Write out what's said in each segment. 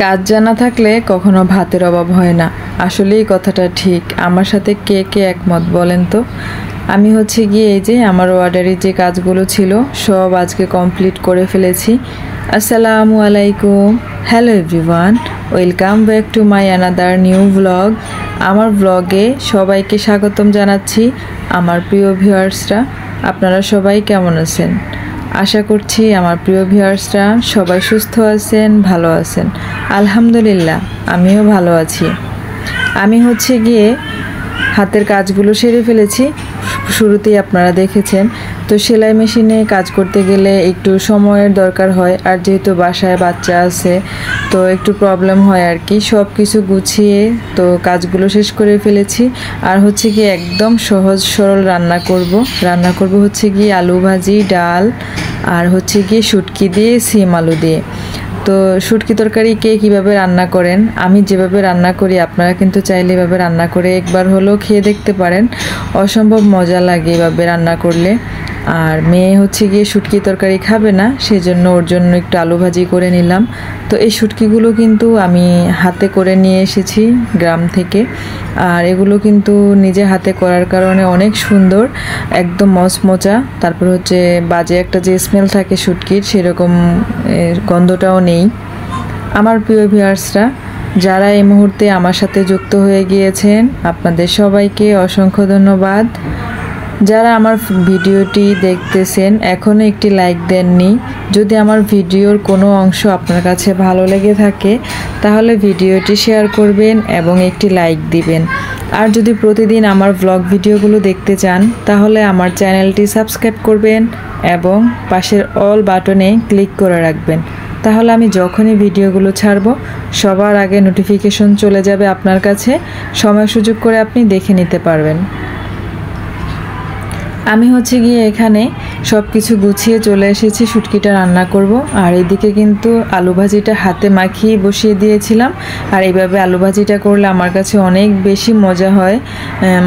কাজ জানা থাকলে কখনো ভাতের অভাব হয় না। আসলেই কথাটা ঠিক। আমার সাথে কে কে একমত বলেন তো? আমি হচ্ছে গিয়ে এই যে আমার অর্ডারের যে কাজগুলো ছিল সব আজকে কমপ্লিট করে ফেলেছি। আসসালামু আলাইকুম, hello everyone, welcome back to my another new blog. আমার ব্লগে সবাইকে স্বাগতম জানাচ্ছি। আমার প্রিয় ভিউয়ার্সরা, আপনারা সবাই কেমন আছেন? আশা করছি আমার প্রিয় ভিউয়ার্সরা সবাই সুস্থ আছেন, ভালো আছেন। আলহামদুলিল্লাহ, আমিও ভালো আছি। আমি হচ্ছে গিয়ে হাতের কাজগুলো সেরে ফেলেছি। শুরুতেই আপনারা দেখেছেন। তো সেলাই মেশিনে কাজ করতে গেলে একটু সময়ের দরকার হয়, আর যেহেতু বাসায় বাচ্চা আছে তো একটু প্রবলেম হয় আর কি। সব কিছু গুছিয়ে তো কাজগুলো শেষ করে ফেলেছি। আর হচ্ছে গিয়ে একদম সহজ সরল রান্না করব হচ্ছে গিয়ে আলু ভাজি, ডাল, আর হচ্ছে গিয়ে শুটকি দিয়ে সিম আলু দিয়ে। তো শুটকি তরকারি কে কীভাবে রান্না করেন, আমি যেভাবে রান্না করি আপনারা কিন্তু চাইলে এভাবে রান্না করে একবার হলেও খেয়ে দেখতে পারেন। অসম্ভব মজা লাগে এভাবে রান্না করলে। আর মেয়ে হচ্ছে গিয়ে শুটকি তরকারি খাবে না, সেজন্য ওর জন্য একটু আলু ভাজি করে নিলাম। তো এই শুটকিগুলো কিন্তু আমি হাতে করে নিয়ে এসেছি গ্রাম থেকে। আর এগুলো কিন্তু নিজে হাতে করার কারণে অনেক সুন্দর, একদম মচমচা। তারপর হচ্ছে বাজে একটা যে স্মেল থাকে শুটকির, সেরকম গন্ধটাও নেই। আমার প্রিয় ভিউয়ার্সরা, যারা এই মুহূর্তে আমার সাথে যুক্ত হয়ে গিয়েছেন, আপনাদের সবাইকে অসংখ্য ধন্যবাদ। যারা আমার ভিডিওটি দেখতেছেন এখনও একটি লাইক দেননি, যদি আমার ভিডিওর কোনো অংশ আপনার কাছে ভালো লেগে থাকে তাহলে ভিডিওটি শেয়ার করবেন এবং একটি লাইক দিবেন। আর যদি প্রতিদিন আমার ব্লগ ভিডিওগুলো দেখতে চান তাহলে আমার চ্যানেলটি সাবস্ক্রাইব করবেন এবং পাশের অল বাটনে ক্লিক করে রাখবেন। তাহলে আমি যখনই ভিডিওগুলো ছাড়ব সবার আগে নোটিফিকেশন চলে যাবে আপনার কাছে, সময় সুযোগ করে আপনি দেখে নিতে পারবেন। আমি হচ্ছে গিয়ে এখানে সব কিছু গুছিয়ে চলে এসেছি, শুটকিটা রান্না করব। আর এদিকে কিন্তু আলু ভাজিটা হাতে মাখিয়ে বসিয়ে দিয়েছিলাম। আর এইভাবে আলু ভাজিটা করলে আমার কাছে অনেক বেশি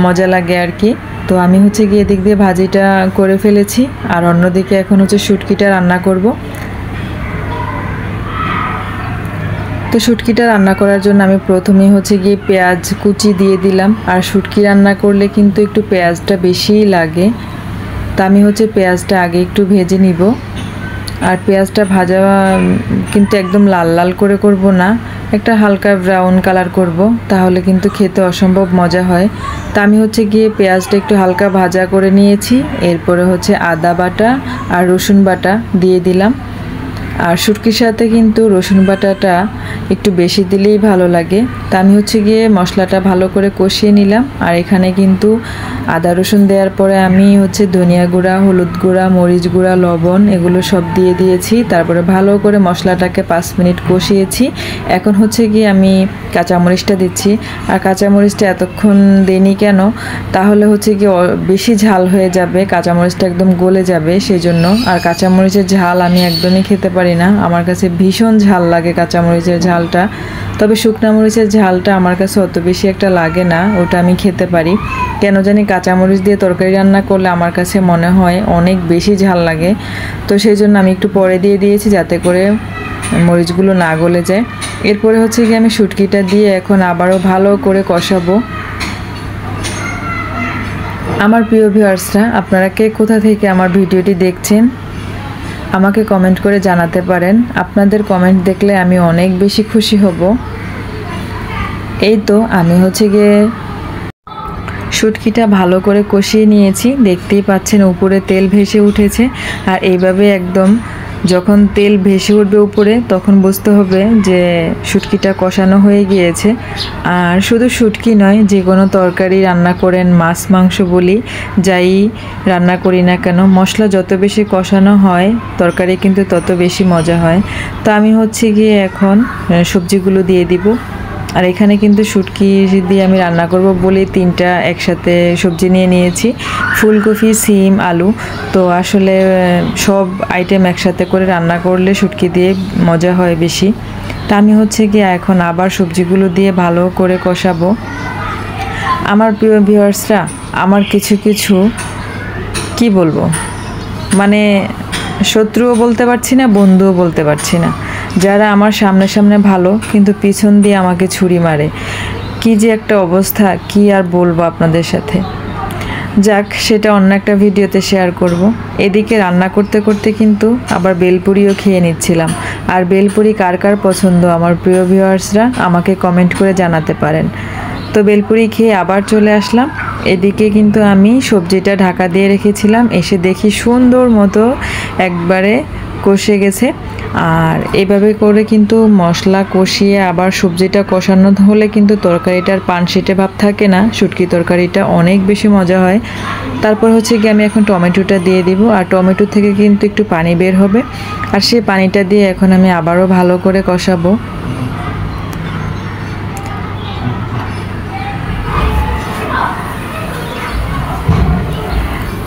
মজা লাগে আর কি। তো আমি হচ্ছে গিয়ে এদিক দিয়ে ভাজিটা করে ফেলেছি, আর অন্যদিকে এখন হচ্ছে শুটকিটা রান্না করব। তো শুটকিটা রান্না করার জন্য আমি প্রথমেই হচ্ছে গিয়ে পেঁয়াজ কুচি দিয়ে দিলাম। আর শুটকি রান্না করলে কিন্তু একটু পেঁয়াজটা বেশিই লাগে। তা আমি হচ্ছে পেঁয়াজটা আগে একটু ভেজে নিব। আর পেঁয়াজটা ভাজা কিন্তু একদম লাল লাল করে করব না, একটা হালকা ব্রাউন কালার করব, তাহলে কিন্তু খেতে অসম্ভব মজা হয়। তা আমি হচ্ছে গিয়ে পেঁয়াজটা একটু হালকা ভাজা করে নিয়েছি। এরপরে হচ্ছে আদা বাটা আর রসুন বাটা দিয়ে দিলাম। আর শুটকির সাথে কিন্তু রসুন বাটাটা একটু বেশি দিলেই ভালো লাগে। তা আমি হচ্ছে গিয়ে মশলাটা ভালো করে কষিয়ে নিলাম। আর এখানে কিন্তু আদা রসুন দেওয়ার পরে আমি হচ্ছে ধনিয়া গুঁড়া, হলুদ গুঁড়া, মরিচ গুঁড়া, লবণ এগুলো সব দিয়ে দিয়েছি। তারপরে ভালো করে মশলাটাকে 5 মিনিট কষিয়েছি। এখন হচ্ছে গিয়ে আমি কাঁচামরিচটা দিচ্ছি। আর কাঁচামরিচটা এতক্ষণ দিইনি কেন, তাহলে হচ্ছে গিয়ে বেশি ঝাল হয়ে যাবে, কাঁচামরিচটা একদম গলে যাবে সেজন্য। আর কাঁচামরিচের ঝাল আমি একদমই খেতে পারি না, আমার কাছে ভীষণ ঝাল লাগে কাঁচামরিচের ঝালটা। তবে শুকনা মরিচের ঝালটা আমার কাছে অত বেশি একটা লাগে না, ওটা আমি খেতে পারি। কেন জানি কাঁচামরিচ দিয়ে তরকারি রান্না করলে আমার কাছে মনে হয় অনেক বেশি ঝাল লাগে। তো সেই জন্য আমি একটু পরে দিয়ে দিয়েছি যাতে করে মরিচগুলো না গলে যায়। এরপরে হচ্ছে কি আমি শুটকিটা দিয়ে এখন আবারও ভালো করে কষাবো। আমার প্রিয় ভিউয়ার্সরা, আপনারা কে কোথা থেকে আমার ভিডিওটি দেখছেন আমাকে কমেন্ট করে জানাতে পারেন। আপনাদের কমেন্ট দেখলে আমি অনেক বেশি খুশি হব। এই তো আমি হচ্ছে গিয়ে শুটকিটা ভালো করে কষিয়ে নিয়েছি, দেখতেই পাচ্ছেন উপরে তেল ভেসে উঠেছে। আর এইভাবে একদম যখন তেল ভেসে উঠবে উপরে তখন বুঝতে হবে যে শুটকিটা কষানো হয়ে গিয়েছে। আর শুধু শুটকি নয়, যে কোনো তরকারি রান্না করেন, মাছ মাংস বলি যাই রান্না করি না কেন, মশলা যত বেশি কষানো হয় তরকারি কিন্তু তত বেশি মজা হয়। তো আমি হচ্ছে গিয়ে এখন সবজিগুলো দিয়ে দিব। আর এখানে কিন্তু শুটকি দিয়ে আমি রান্না করব বলে 3টা একসাথে সবজি নিয়ে নিয়েছি, ফুলকপি, সিম, আলু। তো আসলে সব আইটেম একসাথে করে রান্না করলে শুটকি দিয়ে মজা হয় বেশি। তা আমি হচ্ছে গিয়ে এখন আবার সবজিগুলো দিয়ে ভালো করে কষাবো। আমার প্রিয় ভিউয়ার্সরা, আমার কিছু কি বলবো, মানে শত্রুও বলতে পারছি না, বন্ধুও বলতে পারছি না। যারা আমার সামনে সামনে ভালো কিন্তু পিছন দিয়ে আমাকে ছুরি মারে। কি যে একটা অবস্থা, কি আর বলবো আপনাদের সাথে। যাক, সেটা অন্য একটা ভিডিওতে শেয়ার করব। এদিকে রান্না করতে করতে কিন্তু আবার বেলপুরিও খেয়ে নিচ্ছিলাম। আর বেলপুরি কার কার পছন্দ আমার প্রিয় ভিউয়ার্সরা আমাকে কমেন্ট করে জানাতে পারেন। তো বেলপুরি খেয়ে আবার চলে আসলাম। এদিকে কিন্তু আমি সবজিটা ঢাকা দিয়ে রেখেছিলাম, এসে দেখি সুন্দর মতো একবারে কষে গেছে। আর এভাবে করে কিন্তু মশলা কষিয়ে আবার সবজিটা কষানো হলে কিন্তু তরকারিটার পানসিটে ভাব থাকে না, শুটকি তরকারিটা অনেক বেশি মজা হয়। তারপর হচ্ছে কি আমি এখন টমেটোটা দিয়ে দিব, আর টমেটো থেকে কিন্তু একটু পানি বের হবে, আর সেই পানিটা দিয়ে এখন আমি আবারও ভালো করে কষাবো।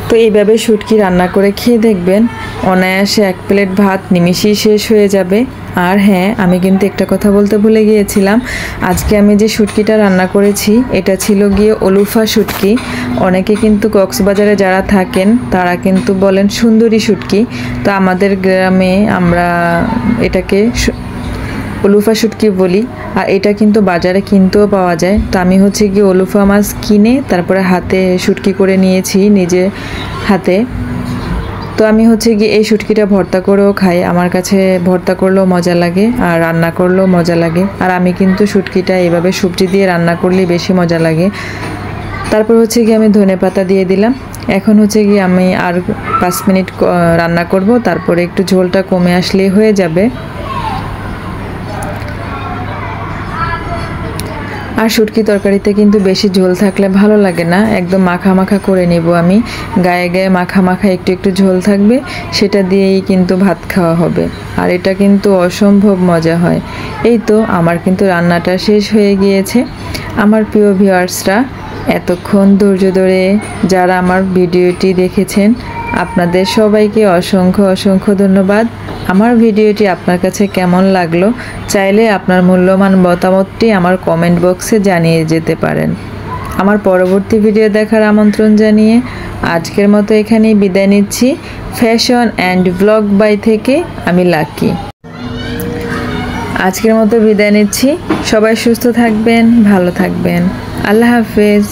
তো এইভাবে শুটকি রান্না করে খেয়ে দেখবেন, অনায়াসে 1 প্লেট ভাত নিমিষেই শেষ হয়ে যাবে। আর হ্যাঁ, আমি কিন্তু একটা কথা বলতে ভুলে গিয়েছিলাম। আজকে আমি যে শুটকিটা রান্না করেছি এটা ছিল গিয়ে অলুফা শুটকি। অনেকে কিন্তু কক্সবাজারে যারা থাকেন তারা কিন্তু বলেন সুন্দরী শুটকি। তো আমাদের গ্রামে আমরা এটাকে অলুফা শুটকি বলি। আর এটা কিন্তু বাজারে কিনতেও পাওয়া যায়। তো আমি হচ্ছে গিয়ে অলুফা মাছ কিনে তারপরে হাতে শুটকি করে নিয়েছি নিজে হাতে। তো আমি হচ্ছে গিয়ে এই শুটকিটা ভর্তা করেও খাই, আমার কাছে ভর্তা করলেও মজা লাগে আর রান্না করলেও মজা লাগে। আর আমি কিন্তু শুটকিটা এইভাবে সবজি দিয়ে রান্না করলেই বেশি মজা লাগে। তারপর হচ্ছে গিয়ে আমি ধনেপাতা দিয়ে দিলাম। এখন হচ্ছে গিয়ে আমি আর 5 মিনিট রান্না করব, তারপরে একটু ঝোলটা কমে আসলেই হয়ে যাবে। আর শুটকি তরকারিতে কিন্তু বেশি ঝোল থাকলে ভালো লাগে না, একদম মাখা মাখা করে নেব আমি। গায়ে গায়ে মাখা মাখা একটু একটু ঝোল থাকবে, সেটা দিয়েই কিন্তু ভাত খাওয়া হবে। আর এটা কিন্তু অসম্ভব মজা হয়। এই তো আমার কিন্তু রান্নাটা শেষ হয়ে গিয়েছে। আমার প্রিয় ভিউয়ার্সরা, এতক্ষণ ধৈর্য ধরে যারা আমার ভিডিওটি দেখেছেন আপনাদের সবাইকে অসংখ্য অসংখ্য ধন্যবাদ। আমার ভিডিওটি আপনার কাছে কেমন লাগলো চাইলে আপনার মূল্যবান মতামতটি আমার কমেন্ট বক্সে জানিয়ে যেতে পারেন। আমার পরবর্তী ভিডিও দেখার আমন্ত্রণ জানিয়ে আজকের মতো এখানেই বিদায় নিচ্ছি। ফ্যাশন অ্যান্ড ব্লগ বাই থেকে আমি লাকি। আজকের মতো বিদায় নিচ্ছি। সবাই সুস্থ থাকবেন, ভালো থাকবেন। আল্লাহ হাফেজ।